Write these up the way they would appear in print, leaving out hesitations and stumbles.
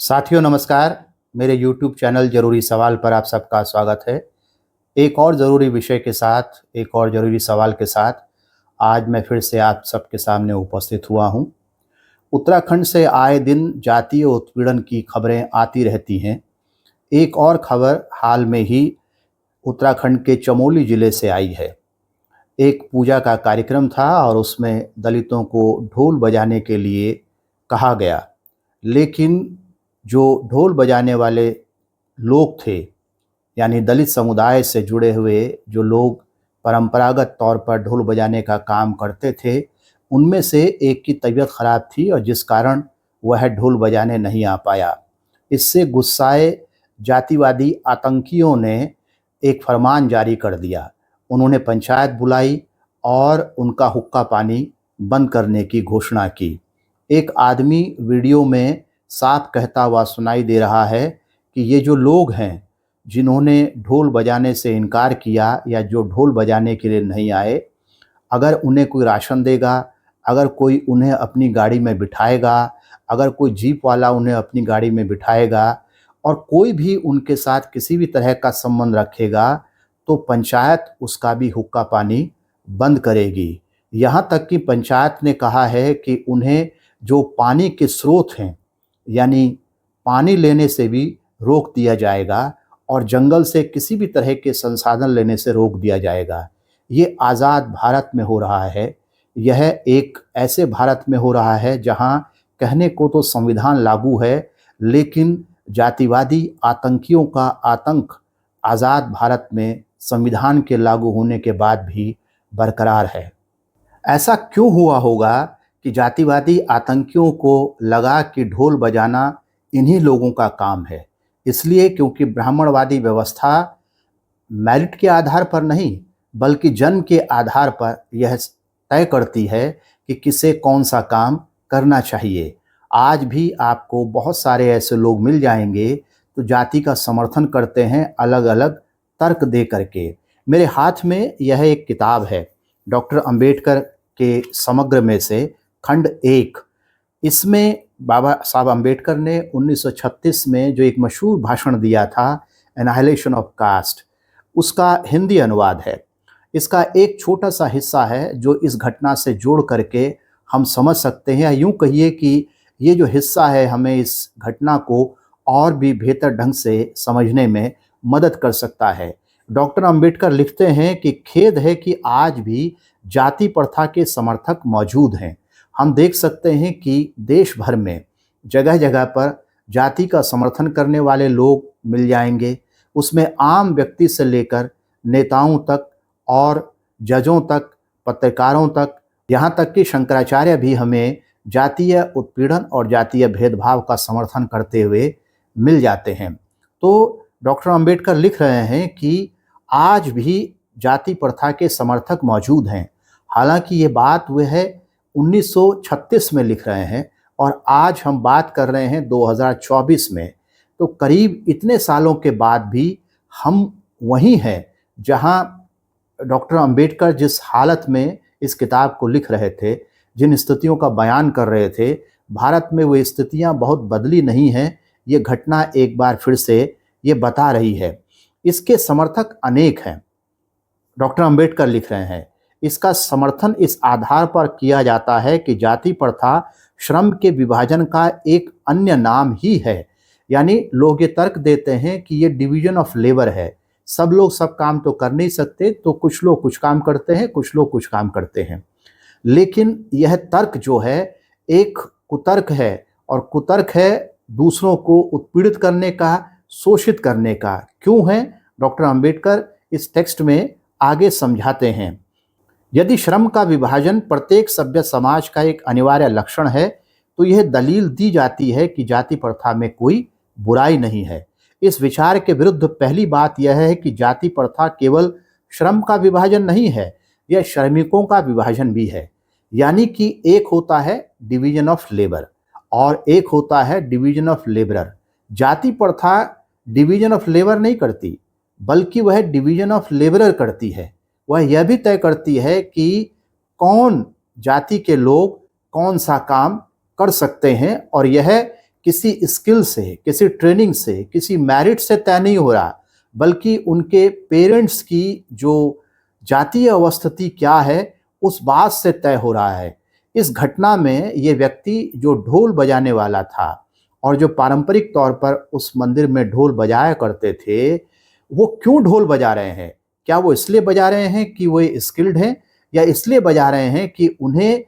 साथियों नमस्कार। मेरे YouTube चैनल ज़रूरी सवाल पर आप सबका स्वागत है। एक और ज़रूरी विषय के साथ, एक और ज़रूरी सवाल के साथ आज मैं फिर से आप सबके सामने उपस्थित हुआ हूँ। उत्तराखंड से आए दिन जातीय उत्पीड़न की खबरें आती रहती हैं। एक और खबर हाल में ही उत्तराखंड के चमोली ज़िले से आई है। एक पूजा का कार्यक्रम था और उसमें दलितों को ढोल बजाने के लिए कहा गया, लेकिन जो ढोल बजाने वाले लोग थे, यानी दलित समुदाय से जुड़े हुए जो लोग परंपरागत तौर पर ढोल बजाने का काम करते थे, उनमें से एक की तबीयत खराब थी और जिस कारण वह ढोल बजाने नहीं आ पाया। इससे गुस्साए जातिवादी आतंकियों ने एक फरमान जारी कर दिया। उन्होंने पंचायत बुलाई और उनका हुक्का पानी बंद करने की घोषणा की। एक आदमी वीडियो में साफ कहता हुआ सुनाई दे रहा है कि ये जो लोग हैं जिन्होंने ढोल बजाने से इनकार किया या जो ढोल बजाने के लिए नहीं आए, अगर उन्हें कोई राशन देगा, अगर कोई उन्हें अपनी गाड़ी में बिठाएगा, अगर कोई जीप वाला उन्हें अपनी गाड़ी में बिठाएगा और कोई भी उनके साथ किसी भी तरह का संबंध रखेगा, तो पंचायत उसका भी हुक्का पानी बंद करेगी। यहाँ तक कि पंचायत ने कहा है कि उन्हें जो पानी के स्रोत हैं, यानी पानी लेने से भी रोक दिया जाएगा और जंगल से किसी भी तरह के संसाधन लेने से रोक दिया जाएगा। ये आज़ाद भारत में हो रहा है। यह एक ऐसे भारत में हो रहा है जहाँ कहने को तो संविधान लागू है, लेकिन जातिवादी आतंकियों का आतंक आज़ाद भारत में संविधान के लागू होने के बाद भी बरकरार है। ऐसा क्यों हुआ होगा कि जातिवादी आतंकियों को लगा कि ढोल बजाना इन्हीं लोगों का काम है? इसलिए क्योंकि ब्राह्मणवादी व्यवस्था मेरिट के आधार पर नहीं, बल्कि जन्म के आधार पर यह तय करती है कि किसे कौन सा काम करना चाहिए। आज भी आपको बहुत सारे ऐसे लोग मिल जाएंगे तो जाति का समर्थन करते हैं अलग अलग तर्क दे करके। मेरे हाथ में यह एक किताब है, डॉक्टर अंबेडकर के समग्र में से खंड 1। इसमें बाबा साहब अंबेडकर ने 1936 में जो एक मशहूर भाषण दिया था, एनाहिलेशन ऑफ कास्ट, उसका हिंदी अनुवाद है। इसका एक छोटा सा हिस्सा है जो इस घटना से जोड़ करके हम समझ सकते हैं, या यूँ कहिए कि ये जो हिस्सा है हमें इस घटना को और भी बेहतर ढंग से समझने में मदद कर सकता है। डॉक्टर अंबेडकर लिखते हैं कि खेद है कि आज भी जाति प्रथा के समर्थक मौजूद हैं। हम देख सकते हैं कि देश भर में जगह जगह पर जाति का समर्थन करने वाले लोग मिल जाएंगे। उसमें आम व्यक्ति से लेकर नेताओं तक और जजों तक, पत्रकारों तक, यहाँ तक कि शंकराचार्य भी हमें जातीय उत्पीड़न और जातीय भेदभाव का समर्थन करते हुए मिल जाते हैं। तो डॉक्टर अंबेडकर लिख रहे हैं कि आज भी जाति प्रथा के समर्थक मौजूद हैं। हालांकि ये बात वह है 1936 में लिख रहे हैं और आज हम बात कर रहे हैं 2024 में। तो करीब इतने सालों के बाद भी हम वहीं हैं जहां डॉक्टर अंबेडकर जिस हालत में इस किताब को लिख रहे थे, जिन स्थितियों का बयान कर रहे थे, भारत में वो स्थितियां बहुत बदली नहीं हैं। ये घटना एक बार फिर से ये बता रही है। इसके समर्थक अनेक हैं। डॉक्टर अंबेडकर लिख रहे हैं, इसका समर्थन इस आधार पर किया जाता है कि जाति प्रथा श्रम के विभाजन का एक अन्य नाम ही है। यानी लोग ये तर्क देते हैं कि ये डिवीजन ऑफ लेबर है। सब लोग सब काम तो कर नहीं सकते, तो कुछ लोग कुछ काम करते हैं, कुछ लोग कुछ काम करते हैं। लेकिन यह तर्क जो है एक कुतर्क है, और कुतर्क है दूसरों को उत्पीड़ित करने का, शोषित करने का। क्यों है? डॉक्टर अंबेडकर इस टेक्स्ट में आगे समझाते हैं। यदि श्रम का विभाजन प्रत्येक सभ्य समाज का एक अनिवार्य लक्षण है, तो यह दलील दी जाती है कि जाति प्रथा में कोई बुराई नहीं है। इस विचार के विरुद्ध पहली बात यह है कि जाति प्रथा केवल श्रम का विभाजन नहीं है, यह श्रमिकों का विभाजन भी है। यानी कि एक होता है डिवीजन ऑफ लेबर और एक होता है डिवीजन ऑफ लेबरर। जाति प्रथा डिवीजन ऑफ लेबर नहीं करती, बल्कि वह डिवीजन ऑफ लेबरर करती है। वह यह भी तय करती है कि कौन जाति के लोग कौन सा काम कर सकते हैं, और यह किसी स्किल से, किसी ट्रेनिंग से, किसी मेरिट से तय नहीं हो रहा, बल्कि उनके पेरेंट्स की जो जातीय अवस्थिति क्या है उस बात से तय हो रहा है। इस घटना में ये व्यक्ति जो ढोल बजाने वाला था और जो पारंपरिक तौर पर उस मंदिर में ढोल बजाया करते थे, वो क्यों ढोल बजा रहे हैं? क्या वो इसलिए बजा रहे हैं कि वो स्किल्ड हैं, या इसलिए बजा रहे हैं कि उन्हें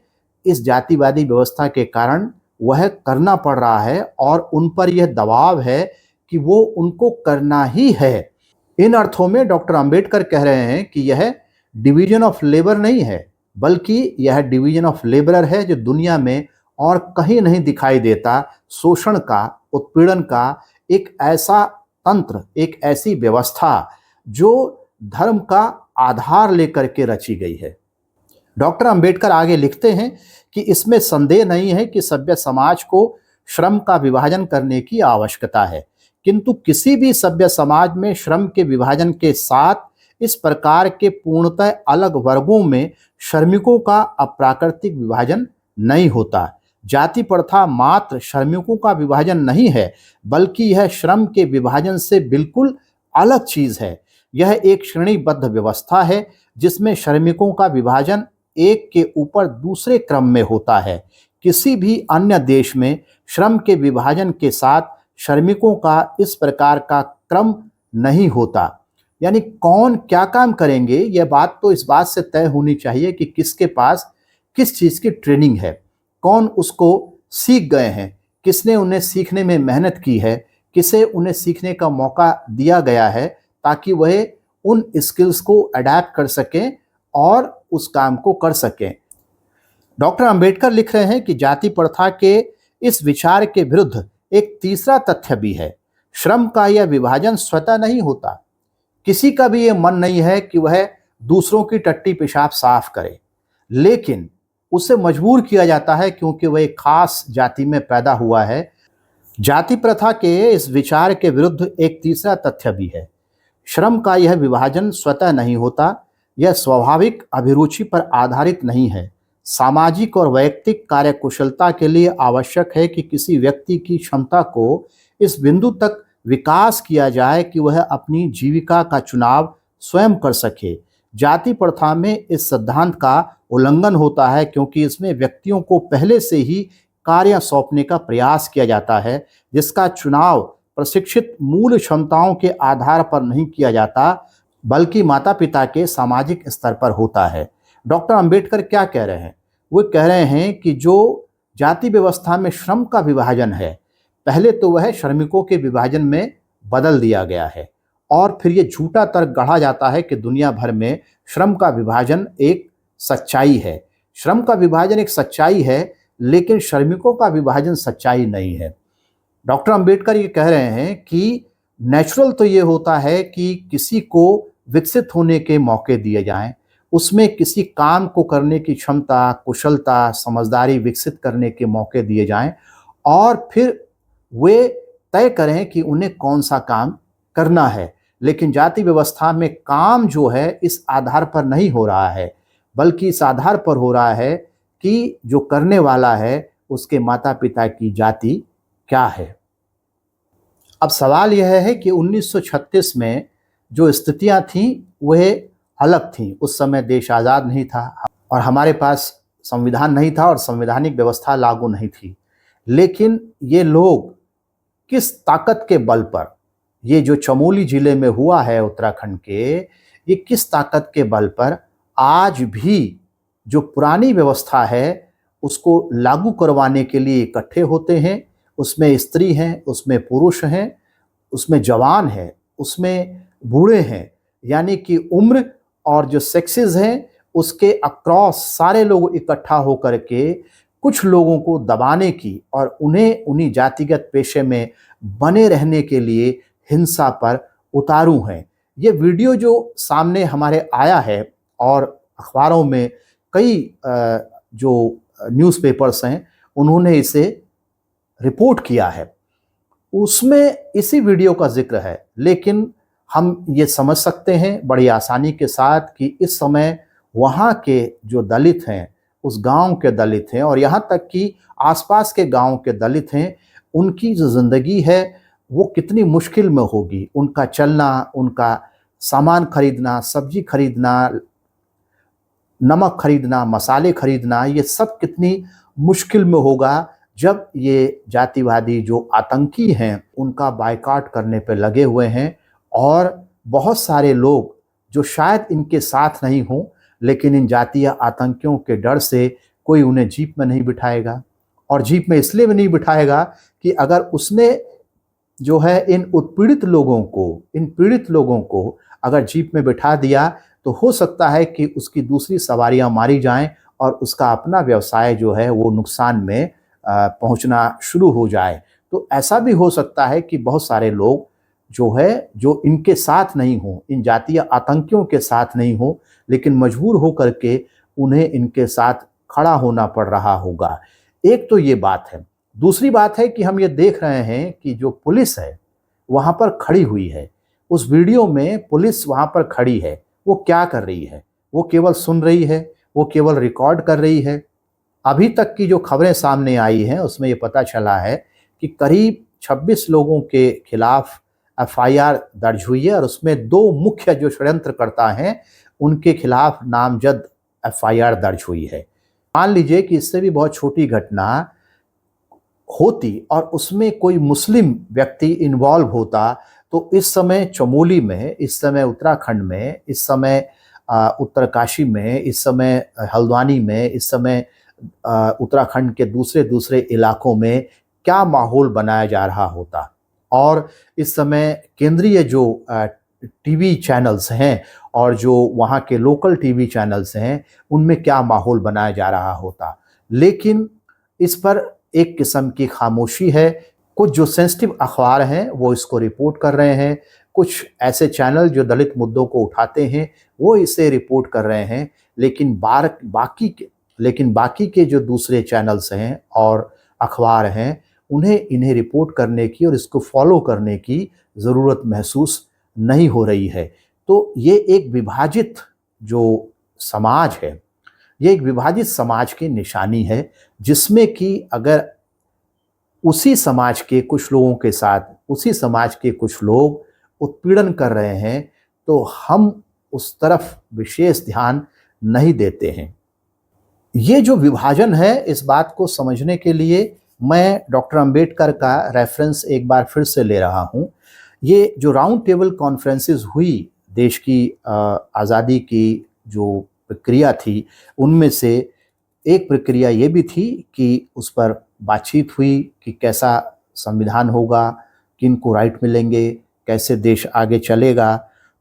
इस जातिवादी व्यवस्था के कारण वह करना पड़ रहा है और उन पर यह दबाव है कि वो उनको करना ही है? इन अर्थों में डॉक्टर अंबेडकर कह रहे हैं कि यह डिवीजन ऑफ लेबर नहीं है, बल्कि यह डिवीजन ऑफ लेबरर है जो दुनिया में और कहीं नहीं दिखाई देता। शोषण का, उत्पीड़न का एक ऐसा तंत्र, एक ऐसी व्यवस्था जो धर्म का आधार लेकर के रची गई है। डॉक्टर अंबेडकर आगे लिखते हैं कि इसमें संदेह नहीं है कि सभ्य समाज को श्रम का विभाजन करने की आवश्यकता है, किंतु किसी भी सभ्य समाज में श्रम के विभाजन के साथ इस प्रकार के पूर्णतः अलग वर्गों में श्रमिकों का अप्राकृतिक विभाजन नहीं होता। जाति प्रथा मात्र श्रमिकों का विभाजन नहीं है, बल्कि यह श्रम के विभाजन से बिल्कुल अलग चीज है। यह एक श्रेणीबद्ध व्यवस्था है जिसमें श्रमिकों का विभाजन एक के ऊपर दूसरे क्रम में होता है। किसी भी अन्य देश में श्रम के विभाजन के साथ श्रमिकों का इस प्रकार का क्रम नहीं होता। यानी कौन क्या काम करेंगे, यह बात तो इस बात से तय होनी चाहिए कि किसके पास किस चीज़ की ट्रेनिंग है, कौन उसको सीख गए हैं, किसने उन्हें सीखने में मेहनत की है, किसे उन्हें सीखने का मौका दिया गया है ताकि वह उन स्किल्स को अडैप्ट कर सकें और उस काम को कर सकें। डॉक्टर अंबेडकर लिख रहे हैं कि जाति प्रथा के इस विचार के विरुद्ध एक तीसरा तथ्य भी है। श्रम का यह विभाजन स्वतः नहीं होता। किसी का भी ये मन नहीं है कि वह दूसरों की टट्टी पेशाब साफ करे, लेकिन उसे मजबूर किया जाता है क्योंकि वह एक खास जाति में पैदा हुआ है। जाति प्रथा के इस विचार के विरुद्ध एक तीसरा तथ्य भी है। श्रम का यह विभाजन स्वतः नहीं होता, यह स्वाभाविक अभिरुचि पर आधारित नहीं है। सामाजिक और वैयक्तिक कार्यकुशलता के लिए आवश्यक है कि किसी व्यक्ति की क्षमता को इस बिंदु तक विकास किया जाए कि वह अपनी जीविका का चुनाव स्वयं कर सके। जाति प्रथा में इस सिद्धांत का उल्लंघन होता है क्योंकि इसमें व्यक्तियों को पहले से ही कार्य सौंपने का प्रयास किया जाता है जिसका चुनाव प्रशिक्षित मूल क्षमताओं के आधार पर नहीं किया जाता, बल्कि माता पिता के सामाजिक स्तर पर होता है। डॉक्टर अंबेडकर क्या कह रहे हैं? वो कह रहे हैं कि जो जाति व्यवस्था में श्रम का विभाजन है, पहले तो वह श्रमिकों के विभाजन में बदल दिया गया है और फिर ये झूठा तर्क गढ़ा जाता है कि दुनिया भर में श्रम का विभाजन एक सच्चाई है। श्रम का विभाजन एक सच्चाई है, लेकिन श्रमिकों का विभाजन सच्चाई नहीं है। डॉक्टर अंबेडकर ये कह रहे हैं कि नेचुरल तो ये होता है कि किसी को विकसित होने के मौके दिए जाएं, उसमें किसी काम को करने की क्षमता, कुशलता, समझदारी विकसित करने के मौके दिए जाएं और फिर वे तय करें कि उन्हें कौन सा काम करना है। लेकिन जाति व्यवस्था में काम जो है इस आधार पर नहीं हो रहा है, बल्कि इस आधार पर हो रहा है कि जो करने वाला है उसके माता पिता की जाति क्या है। अब सवाल यह है कि 1936 में जो स्थितियां थीं वह अलग थीं। उस समय देश आज़ाद नहीं था और हमारे पास संविधान नहीं था और संवैधानिक व्यवस्था लागू नहीं थी। लेकिन ये लोग किस ताकत के बल पर, ये जो चमोली जिले में हुआ है उत्तराखंड के, ये किस ताकत के बल पर आज भी जो पुरानी व्यवस्था है उसको लागू करवाने के लिए इकट्ठे होते हैं। उसमें स्त्री हैं, उसमें पुरुष हैं, उसमें जवान हैं, उसमें बूढ़े हैं, यानी कि उम्र और जो सेक्सेस हैं उसके अक्रॉस सारे लोग इकट्ठा होकर के कुछ लोगों को दबाने की और उन्हें उन्हीं जातिगत पेशे में बने रहने के लिए हिंसा पर उतारू हैं। ये वीडियो जो सामने हमारे आया है और अखबारों में कई जो न्यूज़पेपर्स हैं उन्होंने इसे रिपोर्ट किया है, उसमें इसी वीडियो का जिक्र है। लेकिन हम ये समझ सकते हैं बड़ी आसानी के साथ कि इस समय वहाँ के जो दलित हैं, उस गांव के दलित हैं और यहाँ तक कि आसपास के गांव के दलित हैं, उनकी जो ज़िंदगी है वो कितनी मुश्किल में होगी। उनका चलना, उनका सामान खरीदना, सब्जी खरीदना, नमक खरीदना, मसाले खरीदना, ये सब कितनी मुश्किल में होगा जब ये जातिवादी जो आतंकी हैं उनका बायकॉट करने पे लगे हुए हैं। और बहुत सारे लोग जो शायद इनके साथ नहीं हों, लेकिन इन जातीय आतंकियों के डर से कोई उन्हें जीप में नहीं बिठाएगा। और जीप में इसलिए भी नहीं बिठाएगा कि अगर उसने जो है इन उत्पीड़ित लोगों को, इन पीड़ित लोगों को अगर जीप में बिठा दिया तो हो सकता है कि उसकी दूसरी सवारियां मारी जाएं और उसका अपना व्यवसाय जो है वो नुकसान में पहुंचना शुरू हो जाए। तो ऐसा भी हो सकता है कि बहुत सारे लोग जो है, जो इनके साथ नहीं हो, इन जातीय आतंकियों के साथ नहीं हो, लेकिन मजबूर होकर के उन्हें इनके साथ खड़ा होना पड़ रहा होगा। एक तो ये बात है। दूसरी बात है कि हम ये देख रहे हैं कि जो पुलिस है वहाँ पर खड़ी हुई है। उस वीडियो में पुलिस वहाँ पर खड़ी है। वो क्या कर रही है? वो केवल सुन रही है, वो केवल रिकॉर्ड कर रही है। अभी तक की जो खबरें सामने आई हैं उसमें ये पता चला है कि करीब 26 लोगों के खिलाफ एफआईआर दर्ज हुई है और उसमें 2 मुख्य जो षड्यंत्रकर्ता हैं उनके खिलाफ नामजद एफआईआर दर्ज हुई है। मान लीजिए कि इससे भी बहुत छोटी घटना होती और उसमें कोई मुस्लिम व्यक्ति इन्वॉल्व होता तो इस समय चमोली में, इस समय उत्तराखंड में, इस समय उत्तरकाशी में, इस समय हल्द्वानी में, इस समय उत्तराखंड के दूसरे दूसरे इलाकों में क्या माहौल बनाया जा रहा होता। और इस समय केंद्रीय जो टीवी चैनल्स हैं और जो वहाँ के लोकल टीवी चैनल्स हैं उनमें क्या माहौल बनाया जा रहा होता। लेकिन इस पर एक किस्म की खामोशी है। कुछ जो सेंसिटिव अखबार हैं वो इसको रिपोर्ट कर रहे हैं, कुछ ऐसे चैनल जो दलित मुद्दों को उठाते हैं वो इसे रिपोर्ट कर रहे हैं, लेकिन बाकी के जो दूसरे चैनल्स हैं और अखबार हैं उन्हें इन्हें रिपोर्ट करने की और इसको फॉलो करने की ज़रूरत महसूस नहीं हो रही है। तो ये एक विभाजित जो समाज है, ये एक विभाजित समाज की निशानी है, जिसमें कि अगर उसी समाज के कुछ लोगों के साथ उसी समाज के कुछ लोग उत्पीड़न कर रहे हैं तो हम उस तरफ विशेष ध्यान नहीं देते हैं। ये जो विभाजन है, इस बात को समझने के लिए मैं डॉक्टर अंबेडकर का रेफरेंस एक बार फिर से ले रहा हूँ। ये जो राउंड टेबल कॉन्फ्रेंसेस हुई देश की आज़ादी की जो प्रक्रिया थी, उनमें से एक प्रक्रिया ये भी थी कि उस पर बातचीत हुई कि कैसा संविधान होगा, किनको राइट मिलेंगे, कैसे देश आगे चलेगा।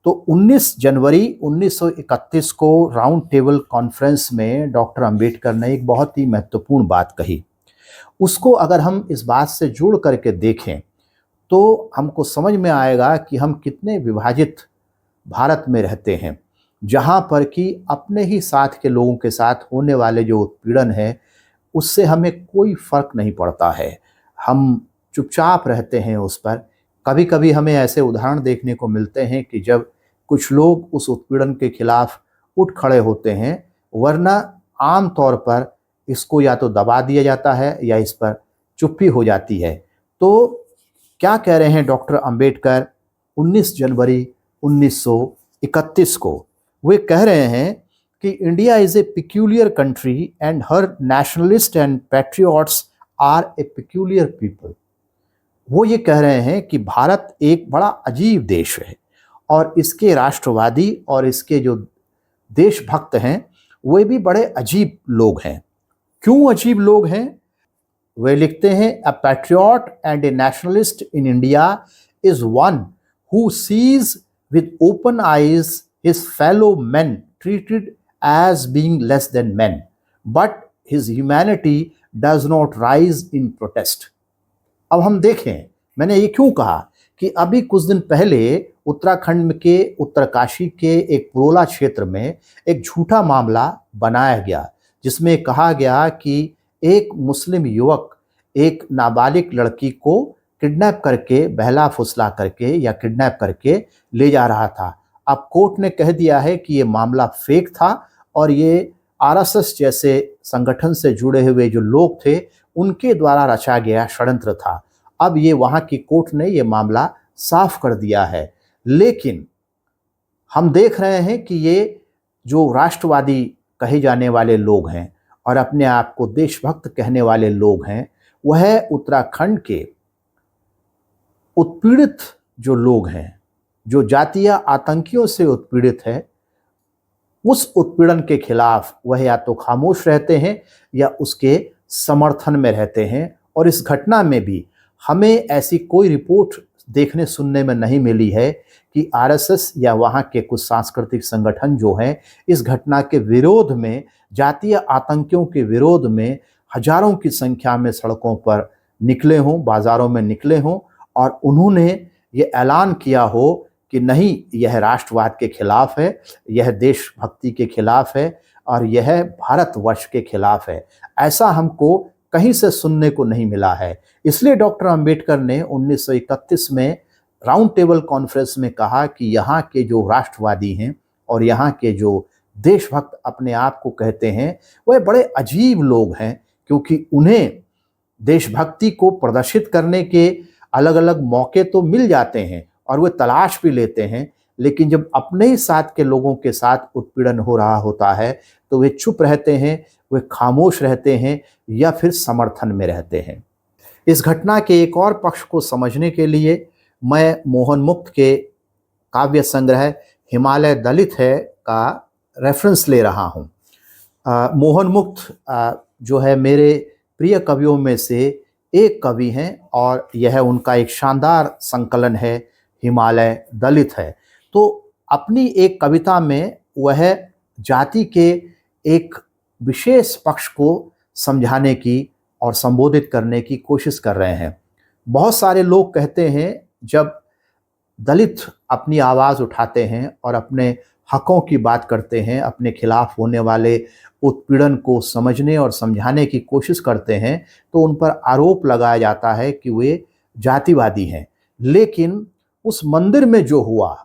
तो 19 जनवरी 1931 को राउंड टेबल कॉन्फ्रेंस में डॉक्टर अंबेडकर ने एक बहुत ही महत्वपूर्ण बात कही। उसको अगर हम इस बात से जोड़ करके देखें तो हमको समझ में आएगा कि हम कितने विभाजित भारत में रहते हैं, जहाँ पर कि अपने ही साथ के लोगों के साथ होने वाले जो उत्पीड़न है उससे हमें कोई फर्क नहीं पड़ता है। हम चुपचाप रहते हैं उस पर। कभी कभी हमें ऐसे उदाहरण देखने को मिलते हैं कि जब कुछ लोग उस उत्पीड़न के खिलाफ उठ खड़े होते हैं, वरना आम तौर पर इसको या तो दबा दिया जाता है या इस पर चुप्पी हो जाती है। तो क्या कह रहे हैं डॉक्टर अंबेडकर 19 जनवरी 1931 को? वे कह रहे हैं कि India is a peculiar country and her nationalist and patriots are a peculiar people. वो ये कह रहे हैं कि भारत एक बड़ा अजीब देश है और इसके राष्ट्रवादी और इसके जो देशभक्त हैं वे भी बड़े अजीब लोग हैं। क्यों अजीब लोग हैं? वे लिखते हैं, a patriot and a nationalist in India is one who sees with open eyes his fellow man treated as being less than man, but his humanity does not rise in protest. अब हम देखें, मैंने ये क्यों कहा कि अभी कुछ दिन पहले उत्तराखंड के उत्तरकाशी के एक पुरोला क्षेत्र में एक झूठा मामला बनाया गया, जिसमें कहा गया कि एक मुस्लिम युवक एक नाबालिग लड़की को किडनैप करके, बहला फुसला करके या किडनैप करके ले जा रहा था। अब कोर्ट ने कह दिया है कि ये मामला फेक था और ये आरएसएस जैसे संगठन से जुड़े हुए जो लोग थे उनके द्वारा रचा गया षड्यंत्र था। अब ये वहाँ की कोर्ट ने ये मामला साफ कर दिया है। लेकिन हम देख रहे हैं कि ये जो राष्ट्रवादी कहे जाने वाले लोग हैं और अपने आप को देशभक्त कहने वाले लोग हैं, वह उत्तराखंड के उत्पीड़ित जो लोग हैं, जो जातीय आतंकियों से उत्पीड़ित है, उस उत्पीड़न के खिलाफ वह या तो खामोश रहते हैं या उसके समर्थन में रहते हैं। और इस घटना में भी हमें ऐसी कोई रिपोर्ट देखने सुनने में नहीं मिली है कि आरएसएस या वहाँ के कुछ सांस्कृतिक संगठन जो हैं इस घटना के विरोध में, जातीय आतंकियों के विरोध में हजारों की संख्या में सड़कों पर निकले हों, बाजारों में निकले हों और उन्होंने ये ऐलान किया हो कि नहीं, यह राष्ट्रवाद के खिलाफ है, यह देशभक्ति के खिलाफ है और यह भारतवर्ष के खिलाफ है। ऐसा हमको कहीं से सुनने को नहीं मिला है। इसलिए डॉक्टर अंबेडकर ने 1931 में राउंड टेबल कॉन्फ्रेंस में कहा कि यहाँ के जो राष्ट्रवादी हैं और यहाँ के जो देशभक्त अपने आप को कहते हैं, वह बड़े अजीब लोग हैं, क्योंकि उन्हें देशभक्ति को प्रदर्शित करने के अलग अलग मौके तो मिल जाते हैं और वे तलाश भी लेते हैं, लेकिन जब अपने ही साथ के लोगों के साथ उत्पीड़न हो रहा होता है तो वे चुप रहते हैं, वे खामोश रहते हैं या फिर समर्थन में रहते हैं। इस घटना के एक और पक्ष को समझने के लिए मैं मोहन मुक्त के काव्य संग्रह हिमालय दलित है का रेफरेंस ले रहा हूँ। मोहन मुक्त जो है मेरे प्रिय कवियों में से एक कवि हैं और यह उनका एक शानदार संकलन है, हिमालय दलित है। तो अपनी एक कविता में वह जाति के एक विशेष पक्ष को समझाने की और संबोधित करने की कोशिश कर रहे हैं। बहुत सारे लोग कहते हैं जब दलित अपनी आवाज़ उठाते हैं और अपने हकों की बात करते हैं, अपने खिलाफ होने वाले उत्पीड़न को समझने और समझाने की कोशिश करते हैं, तो उन पर आरोप लगाया जाता है कि वे जातिवादी हैं। लेकिन उस मंदिर में जो हुआ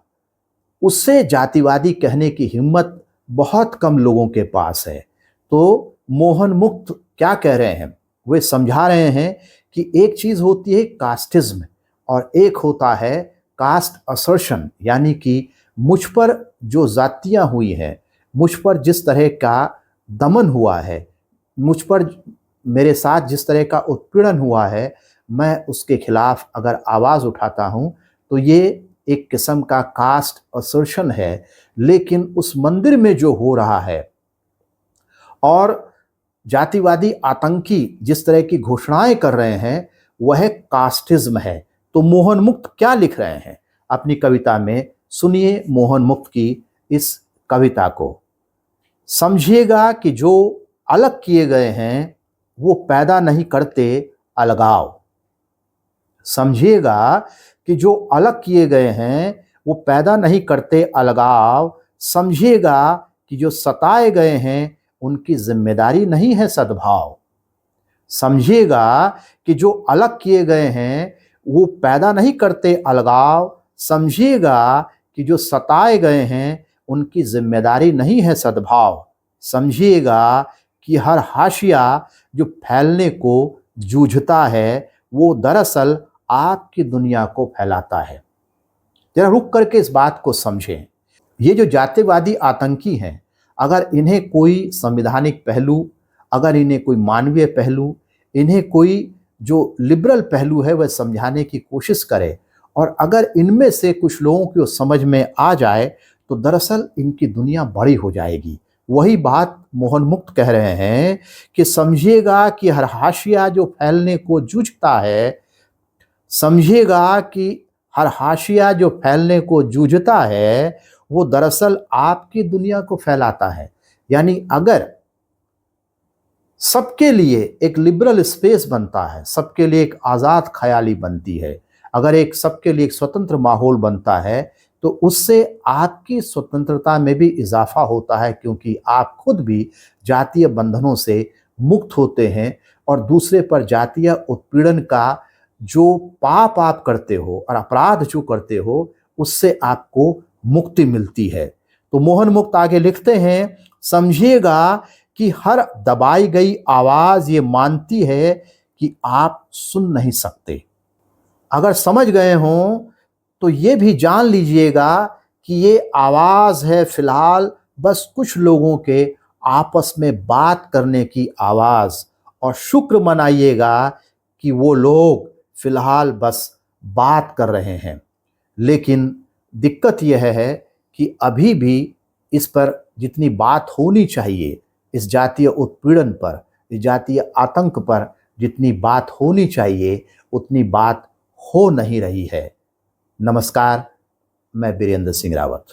उससे जातिवादी कहने की हिम्मत बहुत कम लोगों के पास है। तो मोहन मुक्त क्या कह रहे हैं? वे समझा रहे हैं कि एक चीज़ होती है कास्टिज्म और एक होता है कास्ट असर्शन, यानी कि मुझ पर जो जातियाँ हुई हैं, मुझ पर जिस तरह का दमन हुआ है, मुझ पर मेरे साथ जिस तरह का उत्पीड़न हुआ है, मैं उसके खिलाफ अगर आवाज़ उठाता हूँ तो ये एक किस्म का कास्ट असर्शन है। लेकिन उस मंदिर में जो हो रहा है और जातिवादी आतंकी जिस तरह की घोषणाएं कर रहे हैं, वह कास्टिज्म है। तो मोहन मुक्त क्या लिख रहे हैं अपनी कविता में? सुनिए मोहन मुक्त की इस कविता को। समझिएगा कि जो अलग किए गए हैं वो पैदा नहीं करते अलगाव। समझिएगा कि जो अलग किए गए हैं वो पैदा नहीं करते अलगाव। समझिएगा कि जो सताए गए हैं उनकी जिम्मेदारी नहीं है सद्भाव। समझिएगा कि जो अलग किए गए हैं वो पैदा नहीं करते अलगाव। समझिएगा कि जो सताए गए हैं उनकी जिम्मेदारी नहीं है सद्भाव। समझिएगा कि हर हाशिया जो फैलने को जूझता है वो दरअसल आपकी दुनिया को फैलाता है। जरा रुक करके इस बात को समझें। ये जो जातिवादी आतंकी हैं, अगर इन्हें कोई संवैधानिक पहलू, अगर इन्हें कोई मानवीय पहलू, इन्हें कोई जो लिबरल पहलू है वह समझाने की कोशिश करे और अगर इनमें से कुछ लोगों को समझ में आ जाए तो दरअसल इनकी दुनिया बड़ी हो जाएगी। वही बात मोहन मुक्त कह रहे हैं कि समझिएगा कि हर हाशिया जो फैलने को जूझता है, समझिएगा कि हर हाशिया जो फैलने को जूझता है वो दरअसल आपकी दुनिया को फैलाता है। यानी अगर सबके लिए एक लिबरल स्पेस बनता है, सबके लिए एक आज़ाद ख्याली बनती है, अगर एक सबके लिए एक स्वतंत्र माहौल बनता है तो उससे आपकी स्वतंत्रता में भी इजाफा होता है, क्योंकि आप खुद भी जातीय बंधनों से मुक्त होते हैं और दूसरे पर जातीय उत्पीड़न का जो पाप आप करते हो और अपराध जो करते हो उससे आपको मुक्ति मिलती है। तो मोहन मुक्त आगे लिखते हैं, समझिएगा कि हर दबाई गई आवाज़ ये मानती है कि आप सुन नहीं सकते। अगर समझ गए हों तो ये भी जान लीजिएगा कि ये आवाज़ है फिलहाल बस कुछ लोगों के आपस में बात करने की आवाज़, और शुक्र मनाइएगा कि वो लोग फिलहाल बस बात कर रहे हैं। लेकिन दिक्कत यह है कि अभी भी इस पर जितनी बात होनी चाहिए, इस जातीय उत्पीड़न पर, इस जातीय आतंक पर जितनी बात होनी चाहिए, उतनी बात हो नहीं रही है। नमस्कार, मैं वीरेंद्र सिंह रावत।